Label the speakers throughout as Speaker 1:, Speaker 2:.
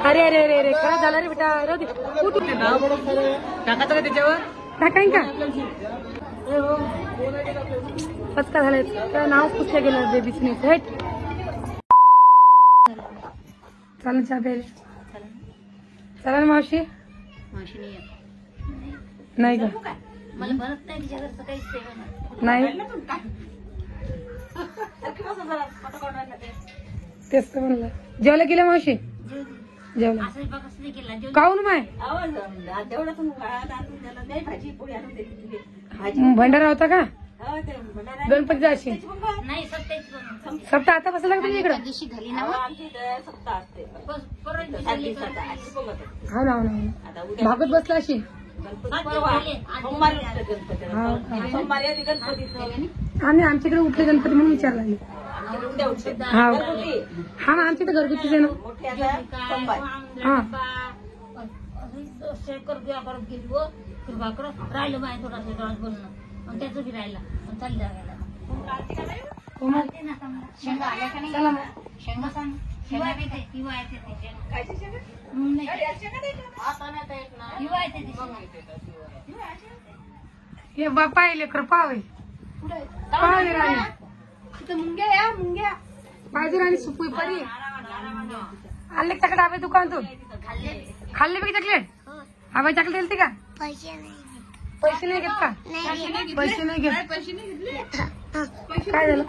Speaker 1: अरे अरे अरे अरे खरं झालं रे बेटा. टाकायचं का त्याच्यावर? टाकाय का पचका झालाय तर नाव पुसलं गेलं बेबीचं नाही. चालेल चहा प्यायला चला ना मावशी. नाही का नाही तेच तर म्हणलं. जेवलं गेलं मावशी? जेवलं काहून माय भंडारा होता का गणपतीचा? अशी सप्ताह आता बसला का तुझ्या इकडं? हा ना भागवत बसला अशी. आम्ही आमच्याकडे उठले गणपती म्हणून विचारला. हा हा ना आमच्या तर घरगुतीच आहे ना. हा
Speaker 2: राहिलं बाय थोडा बोलणं त्याच बी राहिला चाललं शेंगा आल्या का नाही? शेंगा सांग शेंगा
Speaker 1: हे बापा लेकर पावे पावे राणी मुंग्या या मुंग्या पाहिजे राणी सुपई परी आले चॉकलेट आवे दुकान तू खाल्ले बी चॉकलेट? आवे चॉकलेट दिलती का? पैसे नाही घेत का? पैसे नाही घेत. काय झालं?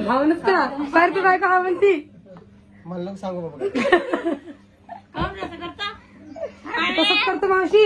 Speaker 1: भावनच का सारखी बायका हा म्हणती मला सांगू बाबा. तसंच करतो मावशी.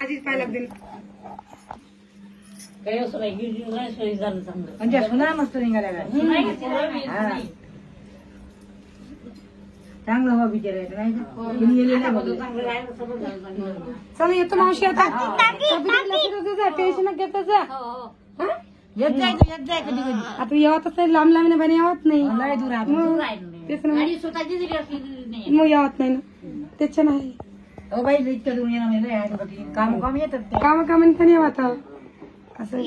Speaker 1: आधीच पाय लागते म्हणजे मस्त निघाल्या चांगलं हवा बिचारायचं नाही. चला येतो मावशी आता. टेन्शन घेत जा आता येवतच नाही लांब लांब नाही यावत नाही तेच ना मग यावत नाही ना त्याच्या नाही काम काम येतात काम कामाने पण येवत असं.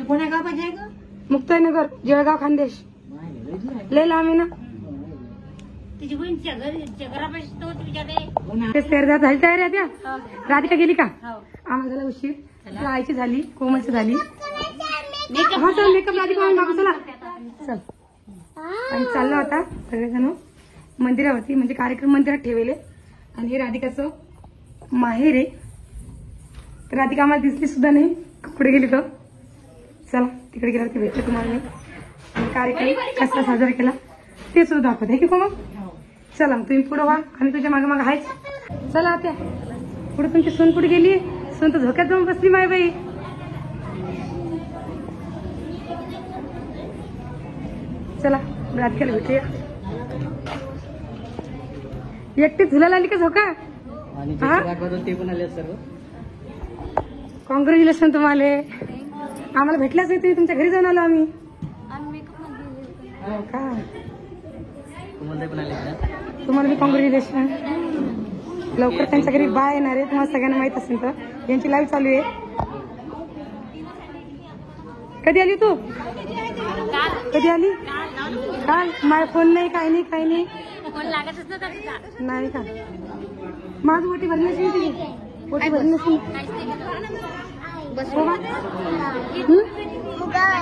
Speaker 1: कोण्या गावात आहे ग? मुक्ताईनगर जळगाव खानदेश लय लांब आहे ना. तयारी आहे त्या. राधिका गेली का? आम्हाला झाला उशीर. आईची झाली कोमलची झाली. हा चल मेकअप राधिका मागू चला चल. आणि चाललो आता सगळेजण मंदिरावरती म्हणजे कार्यक्रम मंदिरात ठेवले आणि हे राधिकाचं माहेर आहे. तर राधिका आम्हाला दिसली सुद्धा नाही कुठे गेली तर. चला तिकडे गेला ते भेटलं तुम्हाला मी. आणि कार्यक्रम कसा साजरा केला ते सुद्धा दाखवत आहे की कोमल. चला मग तुम्ही पुढे व्हा आम्ही तुझ्या मागे मागे आहेच. चला आता पुढे तुमची सून कुठे गेली? सून तर झोक्यात जाऊन बसली माय बाई. चला राधिकाला भेटूया. एकटी झुलायला आली का झोका? कॉंग्रॅच्युलेशन तुम्हाला. आम्हाला भेटल्याच नाही तुम्ही तुमच्या घरी जाऊन आलो आम्ही. का तुम्हाला मी कॉंग्रॅच्युलेशन. लवकर त्यांच्या घरी बाय येणार आहे तुम्हाला सगळ्यांना माहित असेल तर. यांची लाईव्ह चालू आहे. कधी आली तू? कधी आली? काल माझा फोन नाही काही नाही काही नाही नाही का? माझं ओटी भरली नसेल तुझी ओटी भरली नसेल.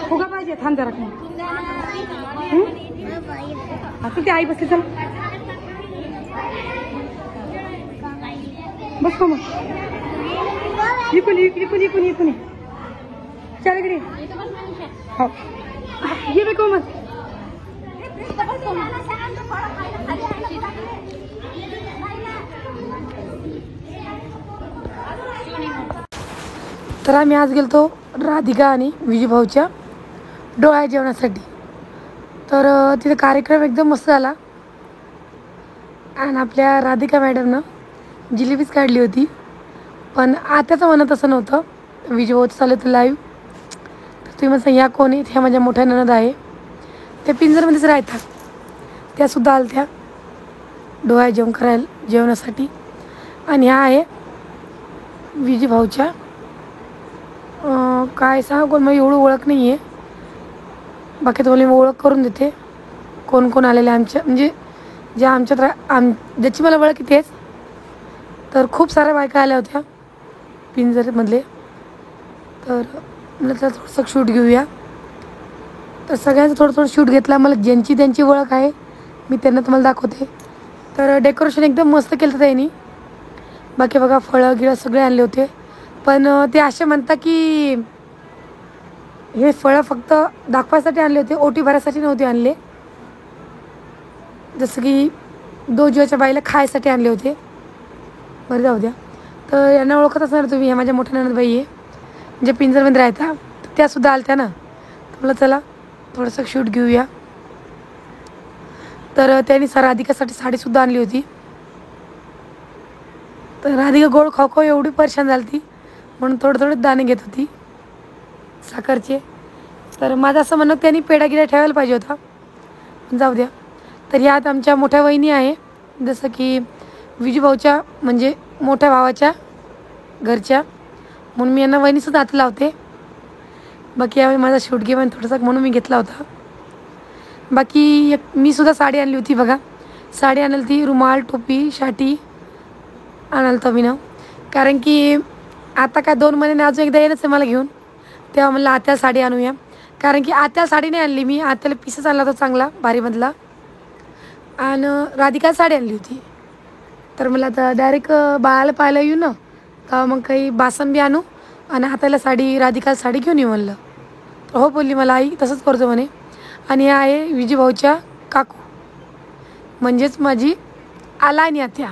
Speaker 1: फुगा पाहिजे थांब जरा असं ती आई बसली. चल बस मग इकून इकून इकून इकून चल इकडे. हो ये बे कोमल. तर आम्ही आज गेलतो राधिका आणि विजूभाऊच्या डोळ्या जेवणासाठी. तर तिथे कार्यक्रम एकदम मस्त झाला आणि आपल्या राधिका मॅडमनं जिलेबीच काढली होती. पण आत्याचं म्हणत असं नव्हतं. विजूभाऊचं चालू होतं लाईव्ह. तर तुम्ही म्हणता या कोण आहेत? ह्या माझ्या मोठ्या ननद आहे ते पिंजरमध्येच राहतात. त्या सुद्धा आल्या त्या डोळ्या जेवणासाठी. आणि ह्या आहे विजी भाऊच्या काय सांगा कोण, मला एवढं ओळख नाही आहे. बाकी तुम्हाला मी ओळख करून देते कोण कोण आलेले आमच्या, म्हणजे ज्या आमच्यात ज्याची मला ओळख तेच. तर खूप साऱ्या बायका आल्या होत्या पिंजरमधले. तर मला त्याला थोडंसं शूट घेऊया. तर सगळ्यांचं थोडं शूट घेतला. मला ज्यांची त्यांची ओळख आहे मी त्यांना तुम्हाला दाखवते. तर डेकोरेशन एकदम मस्त केलं होतं त्यांनी. बाकी बघा फळं गिळं सगळे आणले होते. पण ते असे म्हणतात की हे फळं फक्त दाखवायसाठी आणले होते, ओटी भरायसाठी नव्हते आणले. जसं की 2 जीवाच्या बाईला खायसाठी आणले होते. बरं जाऊ द्या. तर यांना ओळखत असणार तुम्ही, ह्या माझ्या मोठ्या नणंदबाई आहे म्हणजे पिंजरमध्ये राहता. तर त्यासुद्धा आल्या ना. तर मला चला थोडंसं शूट घेऊया. तर त्यांनी राधिकासाठी साडीसुद्धा आणली होती. तर राधिका गोड खाऊ एवढी परेशान झाली ती, म्हणून थोडे दाणे घेत होती साखरचे. तर माझं असं म्हणणं त्यांनी पेढा गिरा ठेवायला पाहिजे होता, जाऊ द्या. तर यात आमच्या मोठ्या वहिनी आहे, जसं की विजूभाऊच्या म्हणजे मोठ्या भावाच्या घरच्या, म्हणून मी यांना वहिनीसुद्धा हात लावते. बाकी यावेळी माझा शूट घेऊन थोडासा म्हणून मी घेतला होता. बाकी मी सुद्धा साडी आणली होती बघा. साडी आणली ती रुमाल टोपी शाटी आणाल तर मी ना, कारण की आता काय 2 महिन्याने अजून एकदा येणंच आहे मला घेऊन. तेव्हा म्हणलं आत्याला साडी आणूया, कारण की आत्याला साडी नाही आणली मी, आत्याला पीसच आणला होता चांगला भारीमधला. आणि राधिकाला साडी आणली होती. तर मला आता डायरेक्ट बाळाला पाहायला येऊ ना, तर मग काही बासन बी आणू आणि हाताला साडी राधिकाला साडी घेऊन येऊ म्हणलं. तर हो बोलली मला आई, तसंच करतो म्हणे. आणि हे आहे विजूभाऊच्या काकू, म्हणजेच माझी आलानी आत्या.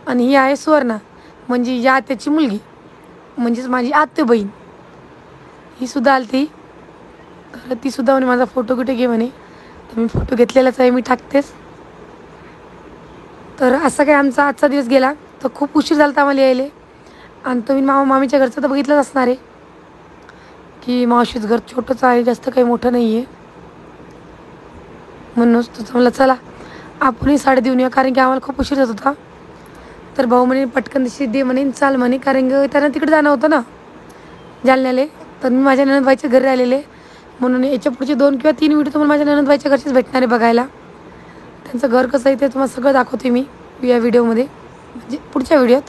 Speaker 1: आणि ही आहे सुवर्णा, म्हणजे या आत्याची मुलगी, म्हणजेच माझी आत्या बहीण. ही सुद्धा आली ती. तर ती सुद्धा म्हणे माझा फोटो कुठे घे म्हणे. तर मी फोटो घेतलेलाच आहे, मी टाकतेच. तर असं काय आमचा आजचा दिवस गेला. तर खूप उशीर झाला तर आम्हाला यायले. आणि तुम्ही मामीच्या घरचं तर बघितलंच असणार आहे की मावशीचं घर छोटंच आहे, जास्त काही मोठं नाही आहे. म्हणूनच तुझं मला चला आपणही साडी देऊन येऊया, कारण की आम्हाला खूप उशीर जात होता. तर भाऊ म्हणे पटकन दिवशी दे म्हणे, चाल म्हणे, कारण की त्यांना तिकडे जाणं होतं ना जालन्याले. तर मी माझ्या नणंदबाईच्या घरी राहिलेले, म्हणून याच्या पुढचे 2 किंवा 3 व्हिडिओ तुम्हाला माझ्या नणंदबाईच्या घरचेच भेटणार आहे बघायला. त्यांचं घर कसं आहे ते तुम्हाला सगळं दाखवते मी या व्हिडिओमध्ये, म्हणजे पुढच्या व्हिडिओत.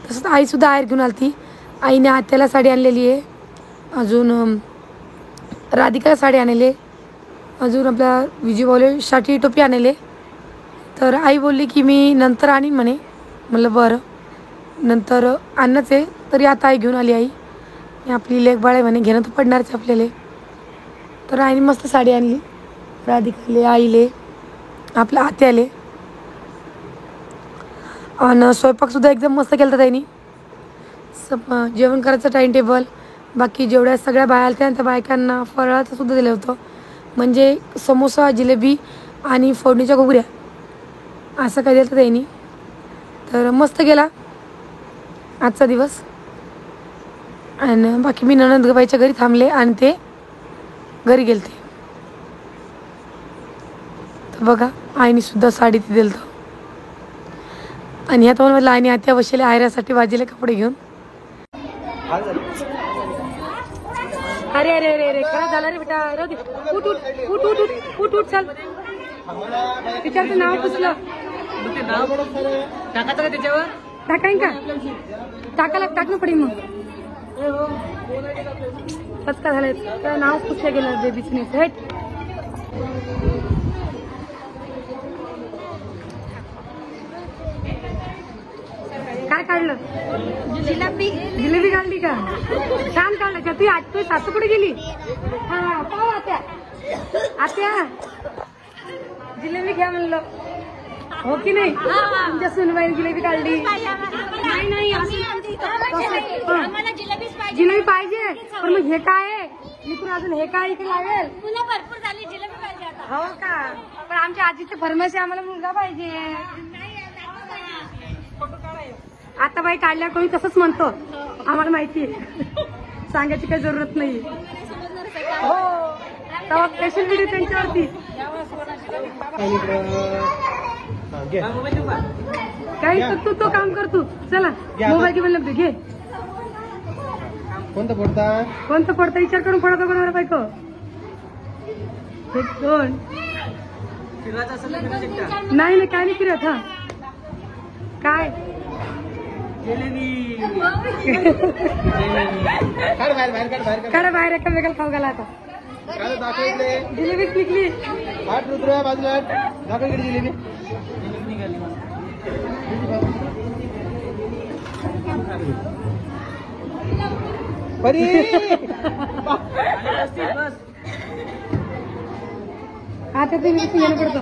Speaker 1: तसंच आईसुद्धा आहेर घेऊन आली ती. आईने आत्याला साडी आणलेली आहे, अजून राधिकाला साडी आणलेली, अजून आपल्या विजूभाऊला शाटी टोपी आणले. तर आई बोलली की मी नंतर आणीन म्हणे. म्हणलं बरं नंतर आणणंच आहे. तरी आता आई घेऊन आली. आई आपली लेक बाळ आहे म्हणे, घेणं तर पडणारच आपल्याला. तर आईने मस्त साडी आणली राधिकाले, आईले, आपल्या आत्याले. आणि स्वयंपाकसुद्धा एकदम मस्त केला होता त्यांनी. जेवण करायचं टाईम टेबल, बाकी जेवढ्या सगळ्या बाया आल्या त्या बायकांना फराळाचं सुद्धा दिलं होतं, म्हणजे समोसा जिलेबी आणि फोडणीच्या घुगऱ्या असं काय दिलं होतं त्यांनी. तर मस्त गेला आजचा दिवस. आणि बाकी मी नणंदबाईच्या घरी थांबले आणि ते घरी गेलते. तर बघा आईने सुद्धा साडी ती दिलं होतं. आणि ह्या तर म्हटलं आईने आत्या बसले आयऱ्यासाठी वाजेले कपडे घेऊन. अरे अरे अरे अरे खराब झाला रे बेटा. उठ उठ उठ उठ उठ उठ उठ चल. तिच्याचं नाव पुसलं. टाकायचं का त्याच्यावर? टाकाईन का? टाकणं पडेल मग. पचका झालाय, तर नाव पुसलं गेलं बेबीचं. हेट काय काढलं? जिलेबी काढली का? छान काढलं का? तू सासू कुठे गेली? हा पाहू आत्या. आत्या जिलेबी घ्या म्हणलं, हो की नाही? तुमच्या सुनबाईने जिलेबी काढली. नाही जिलेबी पाहिजे, पण मग हे काय आहे? मी तुला अजून हे काय इकडे लागेल?
Speaker 2: भरपूर झाली जिलेबी पाहिजे आता.
Speaker 1: हो का? पण आमच्या आजीची फरमाईश आहे, आम्हाला मुलगा पाहिजे. आता बाई काढल्या कोणी तसंच म्हणतो, आम्हाला माहिती आहे, सांगायची काही जरूरत नाही. हो तेव्हा स्पेशल व्हिडिओ त्यांच्यावरती. काही तू तो काम कर तू. चला मोबाईल घेऊन लागतो. घे
Speaker 3: कोणतं पडता
Speaker 1: विचार करून पडतो कोणाला बायको. एक दोन नाही काय नाही फिरत. हा काय काढा बाहेर एकामेकाला खाऊ घाला. आता जिलेबीच निघली.
Speaker 3: 8 रुपये बाजूला दाखल केली जिलेबी.
Speaker 1: आता तुम्ही पडतो.